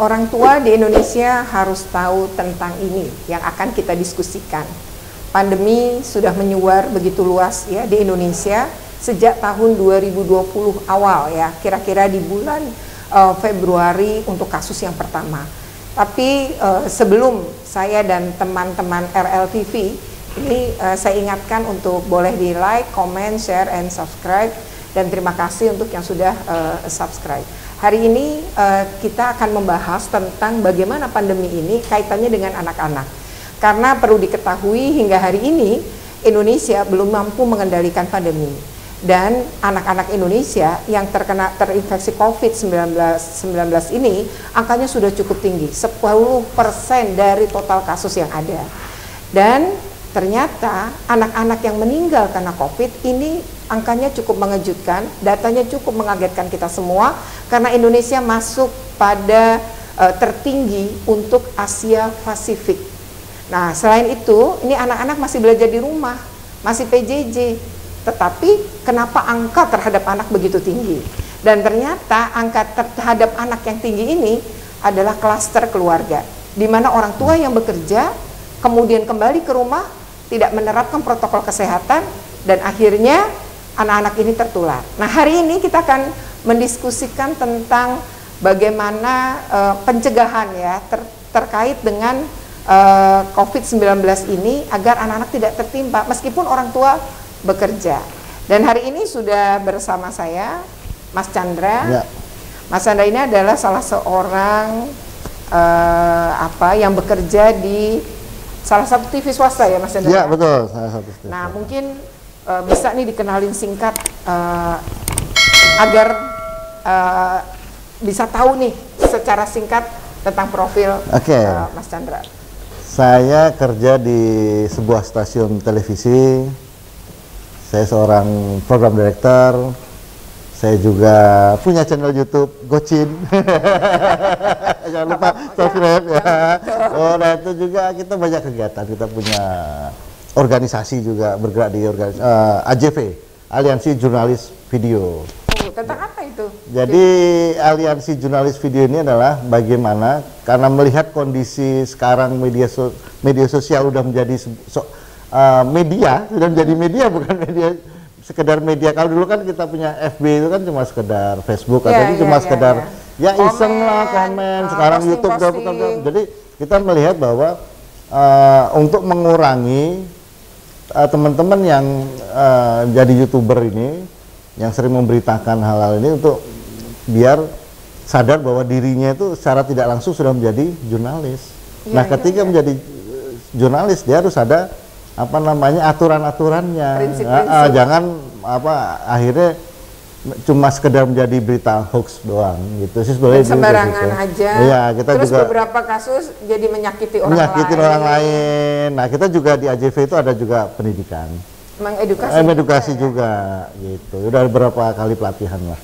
orang tua di Indonesia harus tahu tentang ini yang akan kita diskusikan. Pandemi sudah menyuar begitu luas ya di Indonesia sejak tahun 2020 awal ya, kira-kira di bulan Februari untuk kasus yang pertama. Tapi sebelum saya dan teman-teman RLTV ini saya ingatkan untuk boleh di like, comment, share, and subscribe, dan terima kasih untuk yang sudah subscribe. Hari ini kita akan membahas tentang bagaimana pandemi ini kaitannya dengan anak-anak. Karena perlu diketahui hingga hari ini Indonesia belum mampu mengendalikan pandemi. Dan anak-anak Indonesia yang terinfeksi COVID-19 ini angkanya sudah cukup tinggi, 10% dari total kasus yang ada. Dan ternyata anak-anak yang meninggal karena COVID ini angkanya cukup mengejutkan, datanya cukup mengagetkan kita semua, karena Indonesia masuk pada tertinggi untuk Asia Pasifik. Nah, selain itu, ini anak-anak masih belajar di rumah, masih PJJ, tetapi kenapa angka terhadap anak begitu tinggi? Dan ternyata angka terhadap anak yang tinggi ini adalah klaster keluarga, di mana orang tua yang bekerja, kemudian kembali ke rumah, tidak menerapkan protokol kesehatan, dan akhirnya anak-anak ini tertular. Nah, hari ini kita akan mendiskusikan tentang bagaimana pencegahan ya terkait dengan COVID-19 ini agar anak-anak tidak tertimpa meskipun orang tua bekerja. Dan hari ini sudah bersama saya Mas Chandra. Ya. Mas Chandra ini adalah salah seorang yang bekerja di salah satu TV swasta ya Mas Chandra? Ya, betul, salah satu TV. Nah, mungkin bisa nih dikenalin singkat agar bisa tahu nih secara singkat tentang profil Mas Chandra. Saya kerja di sebuah stasiun televisi. Saya seorang program director. Saya juga punya channel YouTube Gocin. Jangan lupa subscribe ya. Oh, nah itu juga kita banyak kegiatan. Kita punya organisasi juga, bergerak di organisasi AJV, Aliansi Jurnalis Video. Tentang apa itu? Jadi Aliansi Jurnalis Video ini adalah bagaimana, karena melihat kondisi sekarang media sosial sudah menjadi media, sudah menjadi media, bukan media sekedar media. Kalau dulu kan kita punya FB itu kan cuma sekedar Facebook, atau itu cuma sekedar ya iseng lah, komen. Sekarang YouTube udah bukan. Jadi kita melihat bahwa untuk mengurangi teman-teman yang jadi YouTuber ini, yang sering memberitakan hal-hal ini, untuk biar sadar bahwa dirinya itu secara tidak langsung sudah menjadi jurnalis. Nah, ketika menjadi jurnalis, dia harus ada aturan-aturannya. Jangan akhirnya cuma sekedar menjadi berita hoax doang gitu sih, sembarangan aja. Iya, kita terus juga beberapa kasus jadi menyakiti orang lain. Nah, kita juga di AJV itu ada juga pendidikan, mengedukasi juga gitu. Udah beberapa kali pelatihan lah.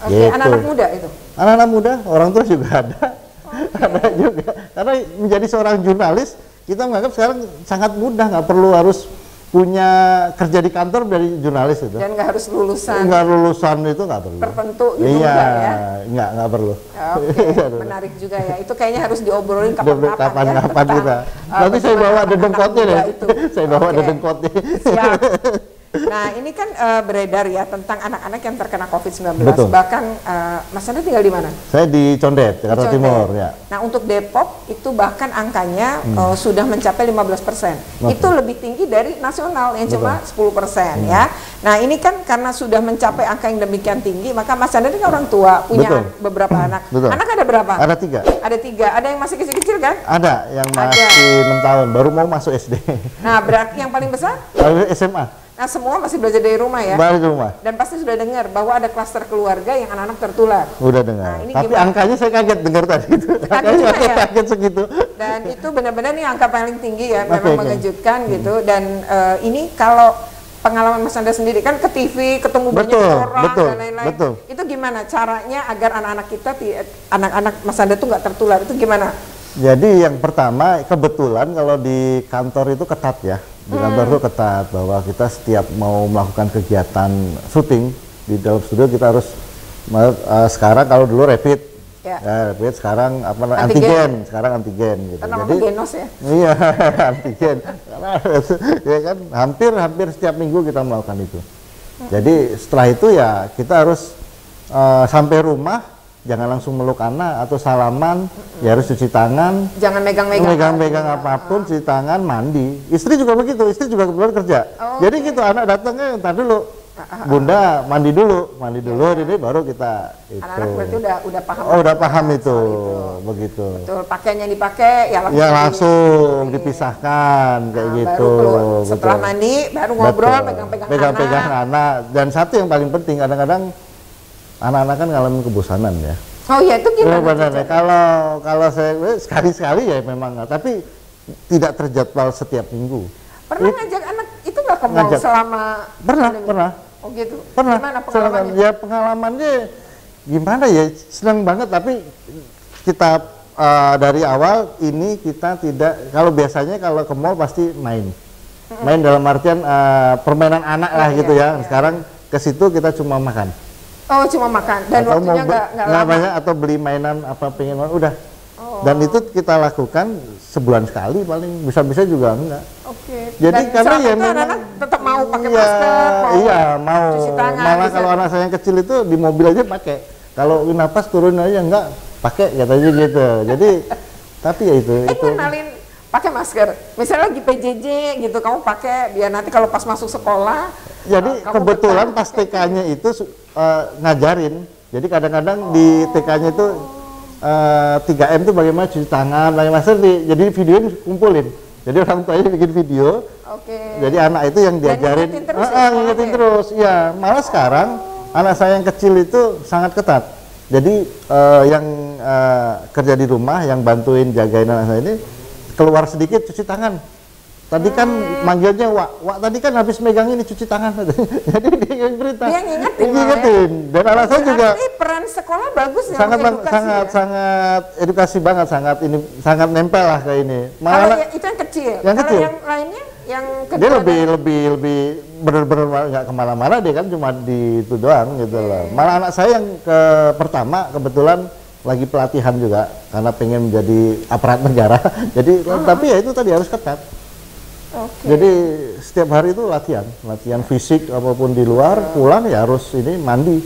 Gitu. Anak-anak muda itu? Anak-anak muda, orang tua juga ada. Ada juga. Karena menjadi seorang jurnalis, kita menganggap sekarang sangat mudah, nggak perlu harus punya kerja di kantor dari jurnalis itu. Dan nggak harus lulusan. Nggak lulusan itu nggak perlu. Tertentu gitu ya? Nggak perlu. Menarik juga ya. Itu kayaknya harus diobrolin kapan-kapan ya. Kita. Nanti saya bawa dedengkotnya deh. Saya bawa dedengkotnya. Siap. Nah, ini kan beredar ya tentang anak-anak yang terkena COVID-19. Betul. Bahkan Mas Anda tinggal di mana? Saya di Condet, Jakarta Timur ya. Nah, untuk Depok itu bahkan angkanya sudah mencapai 15%. Itu lebih tinggi dari nasional yang cuma 10% ya. Nah, ini kan karena sudah mencapai angka yang demikian tinggi, maka Mas Anda ini kan orang tua, punya beberapa anak. Anak ada berapa? Ada 3. Ada 3. Ada yang masih kecil-kecil kan? Ada, yang masih 6 tahun, baru mau masuk SD. Nah, berarti yang paling besar? SMA. Nah, semua masih belajar dari rumah ya? Dari rumah. Dan pasti sudah dengar bahwa ada klaster keluarga yang anak-anak tertular. Udah dengar. Nah, tapi gimana? Angkanya saya kaget dengar tadi itu. Angkanya kaget segitu. Dan itu benar-benar nih angka paling tinggi ya, memang mengejutkan gitu. Dan ini kalau pengalaman Mas Anda sendiri kan ke TV, ketemu banyak orang dan lain-lain. Itu gimana caranya agar anak-anak kita, anak-anak Mas Anda tuh nggak tertular? Itu gimana? Jadi yang pertama, kebetulan kalau di kantor itu ketat ya. Di kantor itu ketat, bahwa kita setiap mau melakukan kegiatan syuting di dalam studio kita harus sekarang, kalau dulu rapid Ya. rapid sekarang apa namanya Antigen. antigen, sekarang antigen gitu. Karena Jadi genos ya. iya antigen. Karena ya kan hampir setiap minggu kita melakukan itu. Jadi setelah itu ya kita harus sampai rumah jangan langsung meluk anak atau salaman, ya harus cuci tangan. Jangan megang-megang apapun, cuci tangan, mandi. Istri juga begitu, istri juga kebetulan kerja. Jadi gitu anak datangnya entar dulu. Bunda mandi dulu, ini baru kita itu. Anak-anak berarti udah paham. Oh, udah paham itu, begitu. Betul, pakaian yang dipakai ya langsung, langsung dipisahkan kayak gitu. Baru setelah mandi baru ngobrol, pegang-pegang anak. Dan satu yang paling penting, kadang-kadang anak-anak kan ngalamin kebosanan ya. Oh iya, itu gimana? Kalau saya sekali-sekali ya memang, tapi tidak terjadwal setiap minggu. Pernah ngajak anak itu nggak ke mall selama pernah. Oh gitu. Pernah. Gimana pengalamannya? Ya pengalamannya gimana ya, senang banget, tapi kita dari awal ini kita tidak, kalau biasanya kalau ke mall pasti main dalam artian permainan anak lah gitu ya. Sekarang ke situ kita cuma makan. Oh, cuma makan dan atau waktunya nggak banyak, atau beli mainan apa pengen udah. Dan itu kita lakukan sebulan sekali, paling bisa-bisa juga enggak. Oke. Jadi dan karena ya memang anak tetap mau pakai masker, mau cuci tangan. Malah kalau anak saya yang kecil itu di mobil aja pakai. Kalau napas turun aja enggak pakai katanya gitu. Jadi tapi ya itu. Kenalin pakai masker. Misalnya lagi PJJ gitu, kamu pakai biar nanti kalau pas masuk sekolah. Jadi kebetulan pas TK-nya itu ngajarin. Jadi kadang-kadang di TK-nya itu 3M itu bagaimana cuci tangan, bagaimana masker, jadi videonya kumpulin. Jadi orang tuanya bikin video. Jadi anak itu yang diajarin, ngingetin terus. Ya, malah sekarang anak saya yang kecil itu sangat ketat. Jadi yang kerja di rumah, yang bantuin jagain anak saya ini, keluar sedikit cuci tangan. Tadi kan manggilnya Wak tadi kan habis megang ini cuci tangan. Jadi dia yang berita. Dia ngingetin. Dan anak saya juga peran sekolah bagus ya. Sangat edukasi banget, sangat nempel lah ke ini. Kalau itu yang kecil. Yang lainnya yang kedua. Dia lebih benar-benar nggak kemana-mana, dia kan cuma di itu doang gitu loh. Malah anak saya yang pertama kebetulan lagi pelatihan juga karena pengen menjadi aparat negara. Jadi tapi ya itu tadi harus ketat. Jadi setiap hari itu latihan fisik apapun di luar, pulang ya harus ini mandi.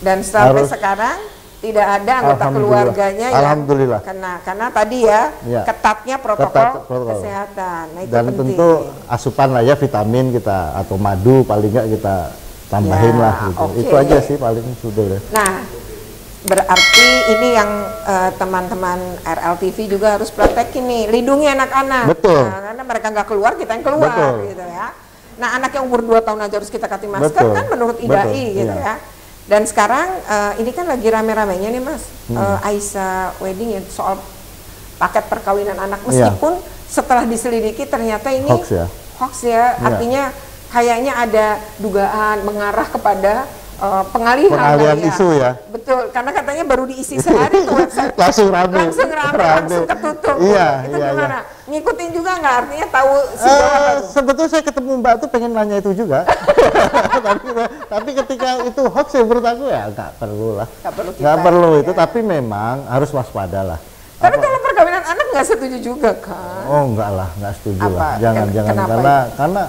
Dan sampai sekarang tidak ada anggota keluarganya yang kena, karena tadi ya ketatnya protokol kesehatan. Nah, itu dan penting. Tentu asupan lah ya, vitamin kita atau madu paling nggak kita tambahin lah gitu. Itu aja sih paling sudah. Nah, berarti ini yang teman-teman RLTV juga harus praktekin nih, lindungi anak-anak. Betul. Nah, karena mereka nggak keluar, kita yang keluar gitu ya. Nah, anak yang umur 2 tahun aja harus kita kasih masker kan menurut IDAI gitu ya. Dan sekarang ini kan lagi rame-ramenya nih Mas, Aisyah Wedding ya, soal paket perkawinan anak, meskipun setelah diselidiki ternyata ini hoax ya. Artinya kayaknya ada dugaan mengarah kepada pengalihan isu ya. Betul, karena katanya baru diisi sehari tuh website. langsung rame, langsung ketutup. Itu gimana? Ngikutin juga nggak, artinya tahu sebetulnya saya ketemu Mbak tuh pengen nanya itu juga. tapi ketika itu hoax ya menurut aku ya nggak perlu lah. Nggak perlu itu, tapi memang harus waspada lah. Tapi kalau perkawinan anak nggak setuju juga kan? Oh enggak lah, nggak setuju lah. Jangan karena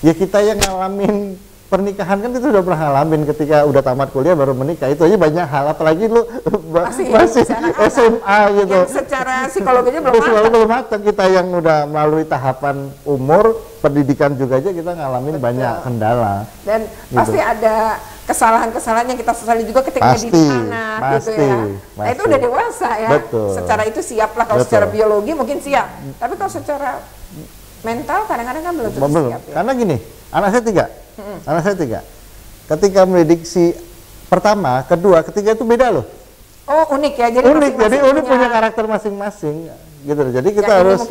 ya kita yang ngalamin pernikahan kan itu udah pernah ngalamin, ketika udah tamat kuliah baru menikah, itu aja banyak hal, apalagi lu masih SMA gitu. Yang secara psikologinya belum matang. Kita yang udah melalui tahapan umur pendidikan juga aja kita ngalamin banyak kendala. Dan pasti ada kesalahan-kesalahan yang kita sesali juga ketika mendidik anak gitu ya. Nah itu udah dewasa ya. Secara itu siap lah, kalau secara biologi mungkin siap. Tapi kalau secara mental kadang-kadang kan belum siap ya. Karena gini, anak saya 3. Ketika mendidik si pertama, kedua, ketiga itu beda loh. Oh unik ya, jadi unik punya karakter masing-masing gitu. Jadi kita harus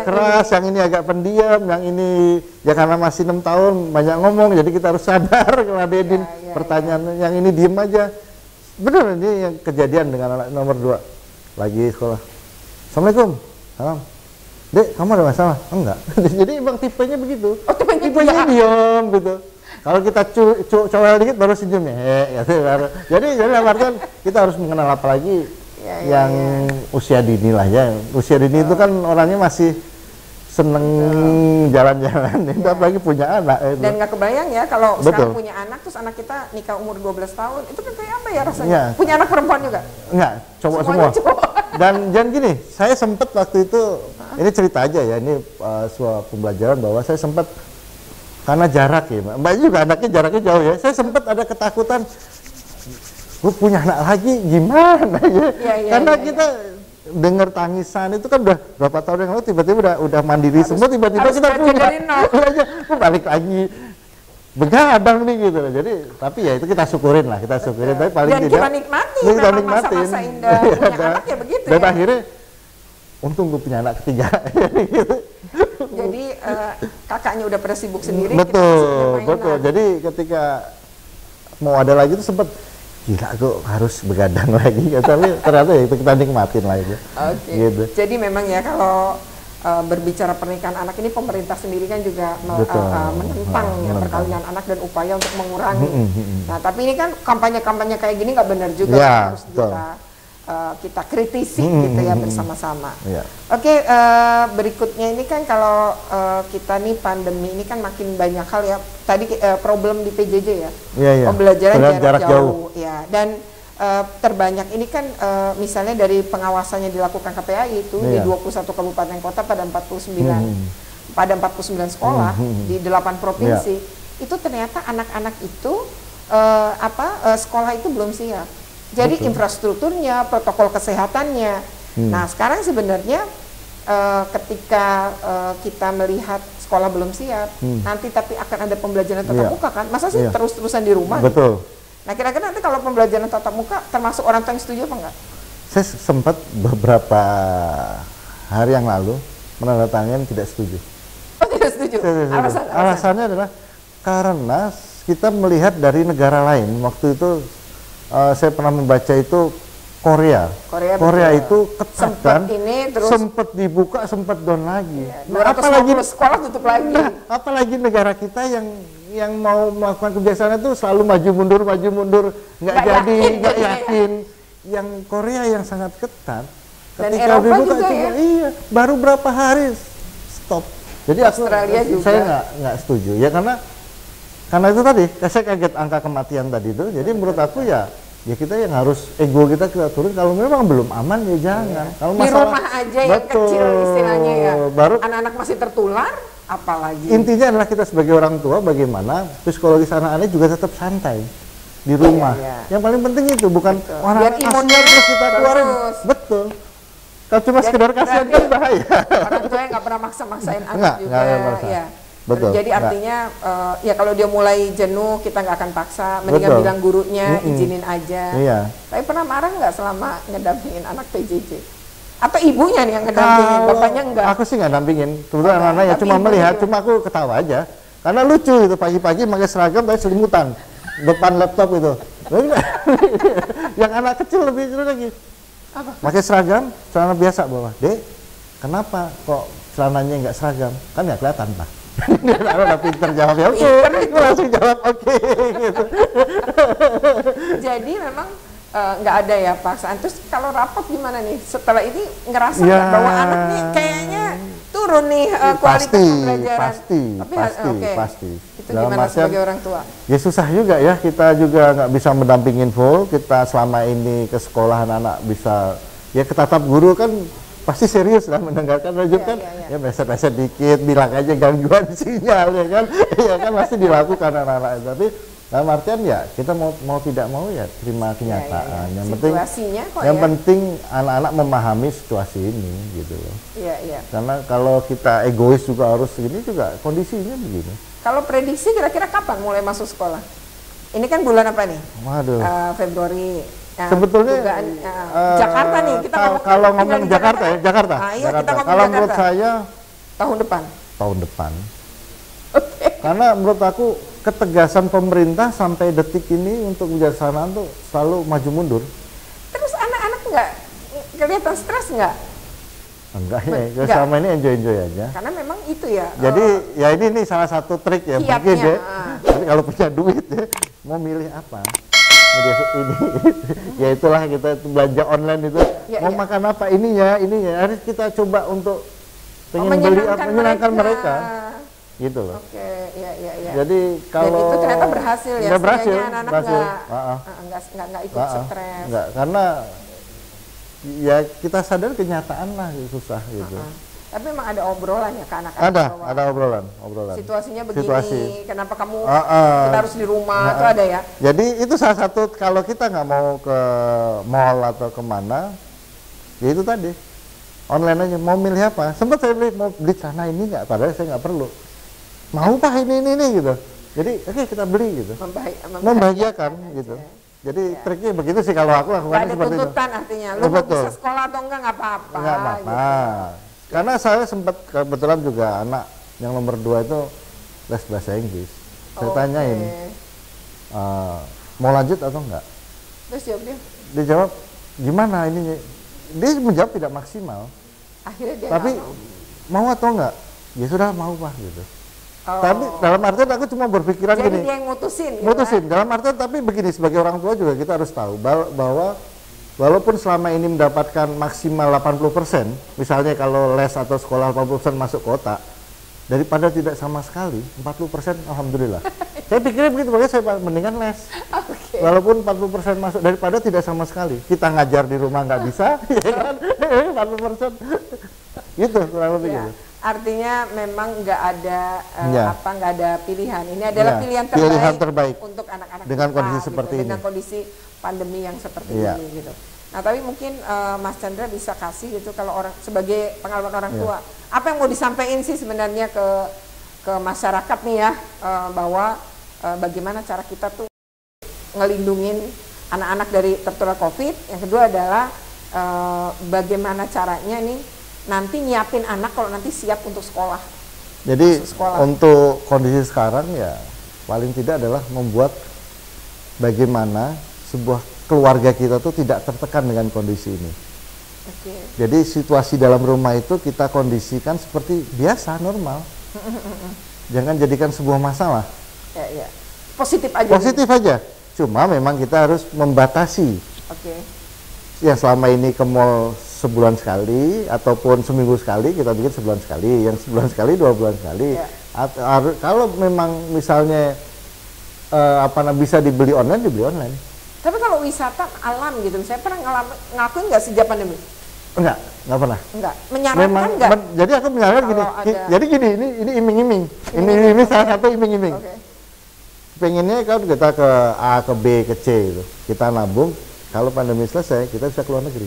keras, yang ini agak pendiam, yang ini ya karena masih 6 tahun banyak ngomong, jadi kita harus sadar ngeladenin pertanyaan. Yang ini diem aja. Bener, ini yang kejadian dengan anak nomor 2 lagi sekolah. Assalamualaikum. Salam. Dek, kamu ada masalah? Enggak. Jadi emang tipenya begitu. Oh, tipenya diam gitu. Kalau kita cowel dikit baru senyum ya. Jadi dalam artian kita harus mengenal apalagi yang usia dini lah ya. Usia dini itu kan orangnya masih seneng jalan-jalan, itu apalagi punya anak. Dan nggak kebayang ya kalau sekarang punya anak, terus anak kita nikah umur 12 tahun, itu kan kayak apa ya rasanya? Ya. Punya anak perempuan juga? Enggak, cowok semua. Dan jangan gini, saya sempat waktu itu, ini cerita aja ya, ini sebuah pembelajaran bahwa saya sempat, karena jarak ya, Mbak juga anaknya jaraknya jauh ya, saya sempat ada ketakutan, gue punya anak lagi gimana ya? Karena kita dengar tangisan itu kan udah berapa tahun yang lalu, tiba-tiba udah mandiri semua, tiba-tiba kita balik lagi begadang nih gitu. Jadi tapi ya itu kita syukurin lah, kita syukurin. Tapi paling dan tidak kita nikmati masa-masa indah punya anak ya begitu. Dan akhirnya untung gue punya anak ketiga. Jadi kakaknya udah pada sibuk sendiri. Betul. Jadi ketika mau ada lagi itu sempat gila, gue harus begadang lagi, tapi ternyata ya itu kita nikmatin lah itu. Gitu. Jadi memang ya kalau berbicara pernikahan anak ini, pemerintah sendiri kan juga menentang perkawinan anak dan upaya untuk mengurangi. Nah tapi ini kan kampanye-kampanye kayak gini nggak benar juga, harus kita kritisi gitu ya bersama-sama. Oke, berikutnya ini kan kalau kita nih pandemi ini kan makin banyak hal ya. Tadi problem di PJJ ya, pembelajaran jarak jauh. Ya, dan terbanyak ini kan misalnya dari pengawasannya dilakukan KPAI itu di 21 kabupaten kota pada 49 sekolah di 8 provinsi. Itu ternyata anak-anak itu sekolah itu belum siap. Jadi infrastrukturnya, protokol kesehatannya. Nah sekarang sebenarnya ketika kita melihat sekolah belum siap, nanti tapi akan ada pembelajaran tatap muka kan? Masa sih terus-terusan di rumah? Betul. Nah kira-kira nanti kalau pembelajaran tatap muka termasuk orang tua yang setuju apa enggak? Saya sempat beberapa hari yang lalu menandatangani tidak setuju. Oh tidak setuju? Alasannya adalah karena kita melihat dari negara lain. Waktu itu saya pernah membaca itu Korea itu ketat kan, sempat dibuka, sempat down lagi. Apalagi sekolah tutup lagi. Apalagi negara kita yang mau melakukan kebiasaan itu selalu maju mundur, nggak jadi, nggak yakin. Yang Korea yang sangat ketat. Dan Eropa juga ya. Iya, baru berapa hari stop. Jadi saya nggak setuju ya karena itu tadi, saya kaget angka kematian tadi itu. Jadi menurut aku ya kita yang harus ego kita turun. Kalau memang belum aman ya jangan. Kalau di rumah aja yang kecil istilahnya ya. Baru anak-anak masih tertular, apalagi. Intinya adalah kita sebagai orang tua bagaimana psikologis anak-anak juga tetap santai di rumah. Yang paling penting itu bukan orang kasihan terus kita keluarin. Betul. Kalau cuma sekedar kasihan kan bahaya. Orang tua yang nggak pernah maksa-maksain anak juga. Ya. Betul. Jadi artinya ya kalau dia mulai jenuh kita nggak akan paksa, mendingan bilang gurunya izinin aja. Tapi pernah marah nggak selama ngedampingin anak PJJ? Atau ibunya nih yang ngedampingin, bapaknya enggak? Aku sih nggak dampingin, kebetulan anak-anak ya cuma melihat, cuma aku ketawa aja. Karena lucu gitu, pagi-pagi pakai seragam pakai selimutan depan laptop itu. Yang anak kecil lebih lucu lagi. Pakai seragam, celana biasa bawah. Dek, kenapa kok celananya nggak seragam? Kan nggak kelihatan Pak. Dia udah pinter jawabnya, oke, gue langsung jawab oke, gitu. Jadi memang nggak ada ya paksaan. Terus kalau rapat gimana nih? Setelah ini ngerasa nggak bahwa anak nih kayaknya turun nih kualitas pembelajaran? Pasti. Itu gimana sebagai orang tua? Ya susah juga ya, kita juga nggak bisa mendampingin full. Kita selama ini ke sekolah anak-anak bisa, ya ke tatap guru kan pasti serius lah mendengarkan rujukan, ya meset-meset dikit, bilang aja gangguan sinyal ya kan, ya kan pasti dilakukan anak-anak. Tapi dalam artian ya kita mau tidak mau ya terima kenyataan. Yang penting anak-anak memahami situasi ini gitu loh. Karena kalau kita egois juga harus segini juga kondisinya begini. Kalau prediksi kira-kira kapan mulai masuk sekolah? Ini kan bulan apa nih? Waduh. Februari. Nah, sebetulnya Jakarta nih kita kalau ngomong Jakarta ya Jakarta. Kalau menurut saya tahun depan. Karena menurut aku ketegasan pemerintah sampai detik ini untuk kebijaksanaan tuh selalu maju mundur. Terus anak-anak nggak kelihatan stres nggak? Enggak ya, selama ini enjoy aja. Karena memang itu ya. Jadi ya ini salah satu trik ya mungkin ya. Jadi kalau punya duit ya, mau milih apa? Media ini, ya itulah kita belanja online itu, mau makan apa ininya, harus kita coba untuk pengen beli apa, menyenangkan mereka. Gitu loh. Oke, ya. Jadi kalau dan itu ternyata berhasil ya, anak-anak nggak ikut stres. Nggak, karena ya kita sadar kenyataan lah susah gitu. Tapi memang ada obrolan ya ke anak-anak. Ada obrolan. Situasinya begini, kenapa kamu kita harus di rumah, itu ada ya. Jadi itu salah satu kalau kita nggak mau ke mall atau kemana, ya itu tadi online aja. Mau milih apa? Sempat saya mau beli celana ini nggak, padahal saya nggak perlu. Mau pak ini gitu. Jadi oke, kita beli gitu. Membahagiakan gitu. Jadi triknya begitu sih kalau aku lakukan seperti itu. Ada tuntutan artinya. Lu bisa sekolah atau enggak apa-apa. Nggak apa-apa. Gitu. Karena saya sempat kebetulan juga anak yang nomor 2 itu les bahasa Inggris. Saya tanyain, mau lanjut atau enggak? Terus jawabnya? Dia jawab, gimana ini? Dia menjawab tidak maksimal. Akhirnya dia tapi mau atau enggak? Ya sudah mau pak gitu. Tapi dalam artian aku cuma berpikiran jadi gini. Jadi dia yang mutusin. Mutusin. Gitu, dalam artian tapi begini, sebagai orang tua juga kita harus tahu bahwa walaupun selama ini mendapatkan maksimal 80%, misalnya kalau les atau sekolah 80% masuk kota, daripada tidak sama sekali, 40% alhamdulillah. Saya pikirnya begitu, makanya saya mendingan les. Walaupun 40% masuk, daripada tidak sama sekali. Kita ngajar di rumah nggak bisa, ya kan? 40%. Gitu, kurang lebih gitu. Artinya memang nggak ada nggak ada pilihan. Ini adalah pilihan terbaik untuk anak-anak dengan kita, kondisi seperti ini. Dengan kondisi pandemi yang seperti ini gitu. Nah, tapi mungkin Mas Chandra bisa kasih gitu kalau sebagai pengalaman orang tua, apa yang mau disampaikan sih sebenarnya ke masyarakat nih ya, bahwa bagaimana cara kita tuh ngelindungin anak-anak dari tertular COVID. Yang kedua adalah bagaimana caranya nih nanti nyiapin anak kalau nanti siap untuk sekolah. Jadi untuk kondisi sekarang ya paling tidak adalah membuat bagaimana sebuah keluarga kita tuh tidak tertekan dengan kondisi ini. Jadi situasi dalam rumah itu kita kondisikan seperti biasa, normal. Jangan jadikan sebuah masalah. Positif aja. Positif aja. Cuma memang kita harus membatasi. Yang selama ini ke mall sebulan sekali ataupun seminggu sekali, kita bikin sebulan sekali, yang sebulan sekali 2 bulan sekali. Kalau memang misalnya bisa dibeli online, dibeli online. Tapi kalau wisata alam gitu, saya pernah ngelakuin nggak sejak pandemi? Enggak pernah. Enggak. Menyarankan enggak? Jadi aku menyarankan gini. Jadi gini, ini iming-iming. Ini salah satu iming-iming. Pengennya kalau kita ke A, ke B, ke C gitu. Kita nabung, kalau pandemi selesai kita bisa keluar negeri.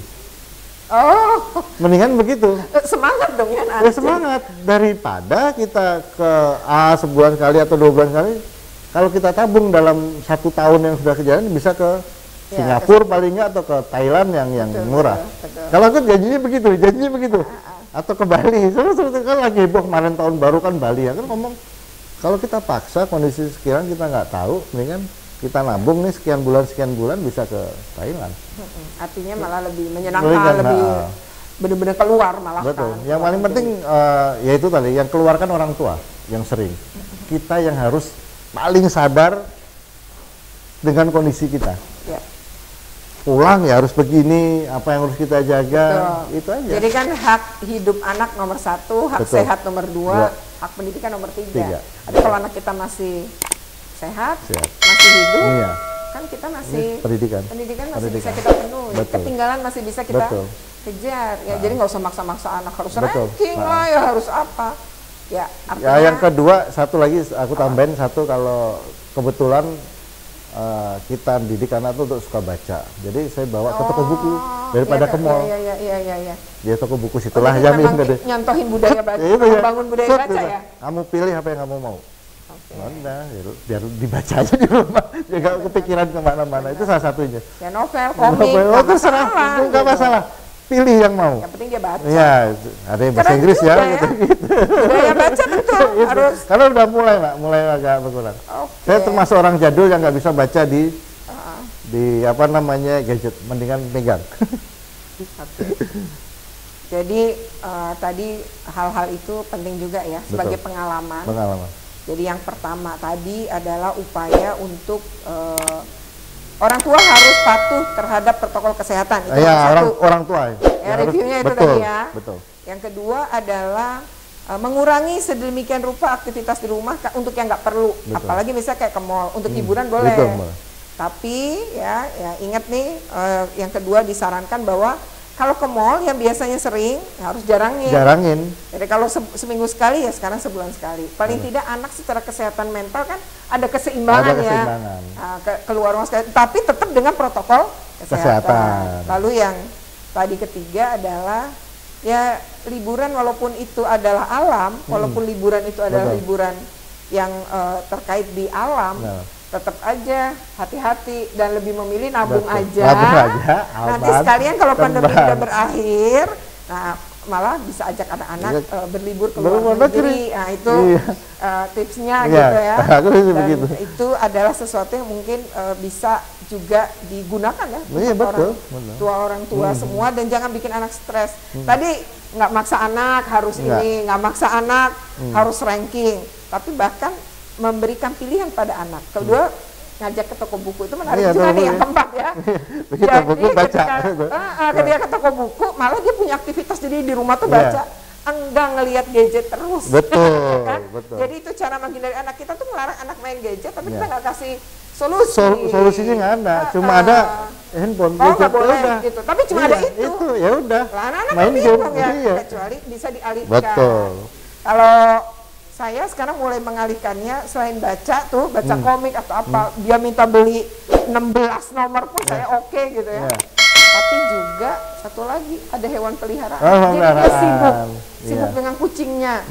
Mendingan begitu. Semangat dong ya. Semangat, daripada kita ke A sebulan sekali atau 2 bulan sekali. Kalau kita tabung dalam 1 tahun yang sudah kejadian, bisa ke Singapura paling nggak, atau ke Thailand yang murah. Kalau aku janjinya begitu. Atau ke Bali. Soalnya kan lagi heboh kemarin tahun baru kan Bali ya kan, ngomong kalau kita paksa kondisi sekian kita nggak tahu, mendingan kita nabung nih sekian bulan bisa ke Thailand. Artinya malah lebih menyenangkan, lebih benar-benar keluar malah. Betul. Yang paling penting yaitu tadi, yang keluarkan orang tua yang sering. Kita yang harus paling sadar dengan kondisi kita. Pulang ya harus begini, apa yang harus kita jaga. Betul. Itu aja. Jadi kan hak hidup anak nomor 1, hak sehat nomor 2, hak pendidikan nomor 3. Tapi kalau anak kita masih sehat, masih hidup, kan kita masih pendidikan masih bisa kita penuhi, ketinggalan masih bisa kita kejar. Jadi nggak usah maksa-maksa anak harus ranking lah, ya harus apa. Yang kedua, satu lagi aku tambahin satu, kalau kebetulan kita didik anak itu untuk suka baca. Jadi saya bawa ke toko buku daripada ke mall. Ya toko buku situlah nyontohin budaya baca, bangun budaya baca ya. Kamu pilih apa yang kamu mau. Biar dibaca aja di rumah, jangan kepikiran kemana-mana. Itu salah satunya. Ya novel, komik, terserah, nggak masalah. Pilih yang mau. Yang penting dia baca. Ya, ada yang bahasa Inggris ya. Gitu. Budaya baca betul harus. Karena udah mulai agak berkurang. Saya termasuk orang jadul yang nggak bisa baca di gadget, mendingan pegang. Jadi tadi hal-hal itu penting juga ya sebagai pengalaman. Jadi yang pertama tadi adalah upaya untuk orang tua harus patuh terhadap protokol kesehatan. Itu ya, orang tua. Ya, reviewnya itu betul, tadi ya. Betul. Yang kedua adalah mengurangi sedemikian rupa aktivitas di rumah untuk yang nggak perlu. Betul. Apalagi misalnya kayak ke mall, untuk hiburan boleh. Betul. Tapi ya ingat nih, yang kedua disarankan bahwa kalau ke mall yang biasanya sering harus jarangin. Jadi kalau seminggu sekali ya sekarang sebulan sekali. Paling tidak anak secara kesehatan mental kan ada keseimbangan, ya. Keluar rumah sekali, tapi tetap dengan protokol kesehatan. Lalu yang tadi ketiga adalah ya liburan walaupun itu adalah alam, walaupun liburan itu adalah liburan yang terkait di alam. Tetap aja hati-hati dan lebih memilih nabung aja. Nanti sekalian kalau pandemi udah berakhir, nah malah bisa ajak anak-anak berlibur ke luar negeri. Nah itu tipsnya gitu ya. Dan itu adalah sesuatu yang mungkin bisa juga digunakan ya untuk orang tua semua, dan jangan bikin anak stres. Tadi nggak maksa anak harus ini, nggak maksa anak harus ranking, tapi bahkan memberikan pilihan pada anak. Kedua, ngajak ke toko buku itu menarik juga nih, yang keempat ya. Begitu buku baca. Ketika ke toko buku, malah dia punya aktivitas, jadi di rumah tuh baca. Enggak ngelihat gadget terus. Betul, kan? betul. Jadi itu cara menghindari anak kita tuh melarang anak main gadget, tapi kita nggak kasih solusi. Solusinya nggak ada, cuma ada handphone. Nggak boleh gitu. Tapi cuma ada itu. Itu ya udah. Anak-anak main bingung ya, kecuali bisa dialihkan. Betul. Kalau saya sekarang mulai mengalihkannya, selain baca komik atau apa, dia minta beli 16 nomor pun saya oke gitu ya. Tapi juga satu lagi, ada hewan peliharaan. Jadi dia sibuk dengan kucingnya,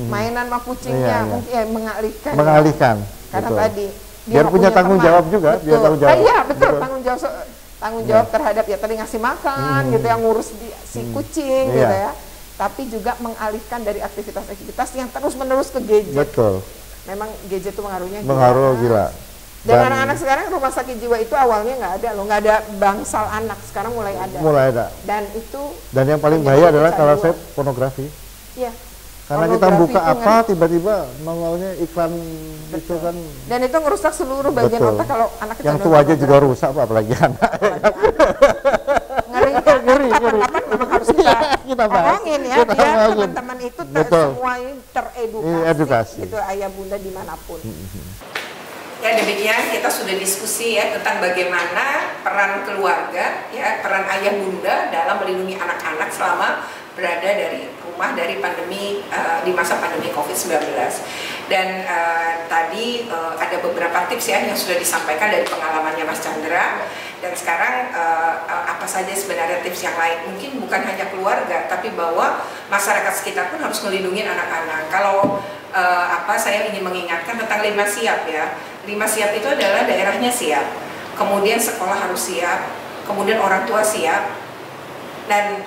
mainan sama kucingnya, mungkin mengalihkan. Karena tadi biar punya tanggung jawab juga, biar tanggung jawab. Iya betul, tanggung jawab terhadap ya tadi ngasih makan gitu, yang ngurus si kucing gitu ya. Tapi juga mengalihkan dari aktivitas-aktivitas yang terus-menerus ke gadget. Betul. Memang gadget itu mengaruhnya gila. Dan anak-anak sekarang rumah sakit jiwa itu awalnya nggak ada loh, nggak ada bangsal anak, sekarang mulai ada. Dan yang paling bahaya adalah kalau saya pornografi. Iya. Karena kita buka apa tiba-tiba nongolnya iklan itu kan. Dan itu ngerusak seluruh bagian otak kalau anak kita. Yang tua aja juga rusak, apalagi anak. Ngeri. Kapan-kapan memang harus kita omongin ya, biar teman-teman itu semua ini teredukasi. Itu ayah bunda dimanapun. Ya demikian kita sudah diskusi ya tentang bagaimana peran keluarga, ya peran ayah bunda dalam melindungi anak-anak selama berada dari rumah dari pandemi, di masa pandemi COVID-19. Dan tadi ada beberapa tips ya yang sudah disampaikan dari pengalamannya Mas Chandra. Dan sekarang apa saja sebenarnya tips yang lain, mungkin bukan hanya keluarga, tapi bahwa masyarakat sekitar pun harus melindungi anak-anak. Kalau saya ingin mengingatkan tentang 5 siap ya. 5 siap itu adalah daerahnya siap, kemudian sekolah harus siap, kemudian orang tua siap, dan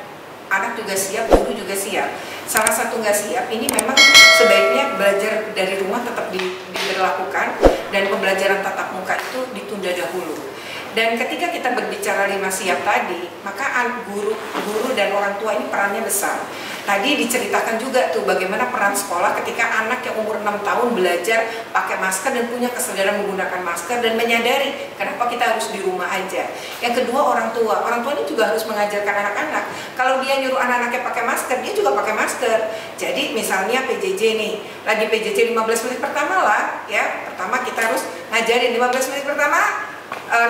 anak juga siap, guru juga siap. Salah satu nggak siap ini memang sebaiknya belajar dari rumah tetap diberlakukan, dan pembelajaran tatap muka itu ditunda dahulu. Dan ketika kita berbicara 5 siap tadi, maka guru dan orang tua ini perannya besar. Tadi diceritakan juga tuh bagaimana peran sekolah ketika anak yang umur 6 tahun belajar pakai masker dan punya kesadaran menggunakan masker dan menyadari kenapa kita harus di rumah aja. Yang kedua, orang tua ini juga harus mengajarkan anak-anak. Kalau dia nyuruh anak-anaknya pakai masker, dia juga pakai masker. Jadi misalnya PJJ nih, lagi PJJ 15 menit pertama lah ya. Pertama kita harus ngajarin 15 menit pertama,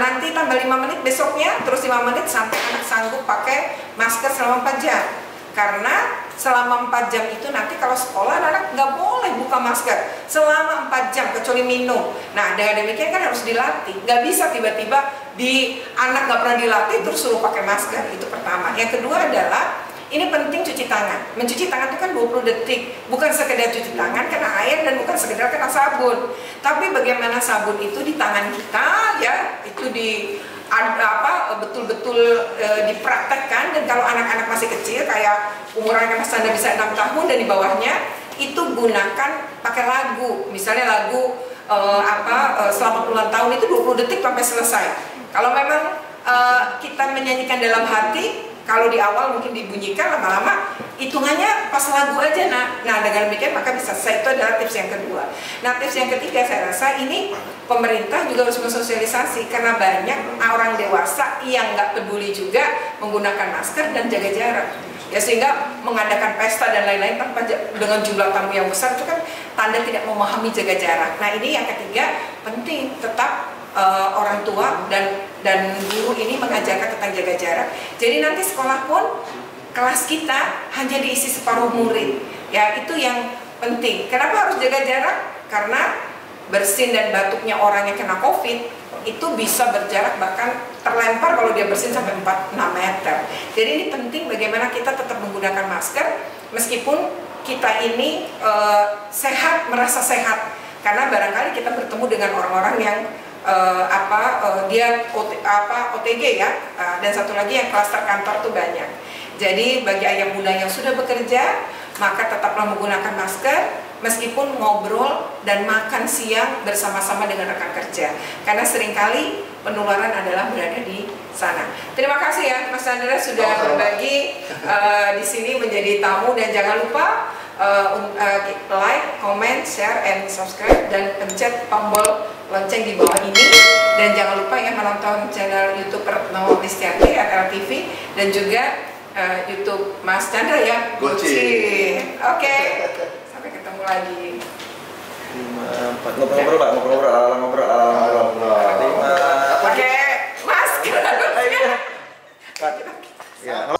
nanti tambah 5 menit besoknya, terus 5 menit sampai anak sanggup pakai masker selama 4 jam. Karena selama 4 jam itu nanti kalau sekolah anak nggak boleh buka masker selama 4 jam kecuali minum. Nah dengan demikian kan harus dilatih, nggak bisa tiba-tiba anak nggak pernah dilatih terus suruh pakai masker. Itu pertama. Yang kedua adalah ini penting cuci tangan. Mencuci tangan itu kan 20 detik, bukan sekedar cuci tangan kena air dan bukan sekedar kena sabun, tapi bagaimana sabun itu di tangan kita ya, itu betul-betul dipraktekkan. Dan kalau anak-anak masih kecil kayak umuran Mas Chandra bisa 6 tahun dan di bawahnya, itu gunakan pakai lagu, misalnya lagu selama puluhan tahun itu 20 detik sampai selesai. Kalau memang kita menyanyikan dalam hati, Kalau di awal mungkin dibunyikan, lama-lama hitungannya pas lagu aja. Nah dengan demikian maka bisa selesai. Itu adalah tips yang kedua. Nah tips yang ketiga saya rasa ini pemerintah juga harus mensosialisasi, karena banyak orang dewasa yang nggak peduli juga menggunakan masker dan jaga jarak. Ya sehingga mengadakan pesta dan lain-lain tanpa dengan jumlah tamu yang besar itu kan tanda tidak memahami jaga jarak. Nah ini yang ketiga, penting tetap orang tua dan guru ini mengajarkan tentang jaga jarak. Jadi nanti sekolah pun kelas kita hanya diisi separuh murid. Ya itu yang penting. Kenapa harus jaga jarak? Karena bersin dan batuknya orang yang kena COVID itu bisa berjarak, bahkan terlempar kalau dia bersin sampai 4-6 meter. Jadi ini penting bagaimana kita tetap menggunakan masker meskipun kita ini sehat, merasa sehat, karena barangkali kita bertemu dengan orang-orang yang dia OTG ya, dan satu lagi yang klaster kantor tuh banyak. Jadi bagi ayah bunda yang sudah bekerja, maka tetaplah menggunakan masker meskipun ngobrol dan makan siang bersama-sama dengan rekan kerja, karena seringkali penularan adalah berada di sana. Terima kasih ya Mas Chandra sudah berbagi di sini menjadi tamu, dan jangan lupa like, comment, share, and subscribe, dan pencet tombol lonceng di bawah ini, dan jangan lupa ya menonton channel YouTube Retno Listianti RLTV, dan juga YouTube Mas Chandra ya, Guci. Oke, sampai ketemu lagi. 5, 4 ngobrol-ngobrol. Pakai masker. Ya.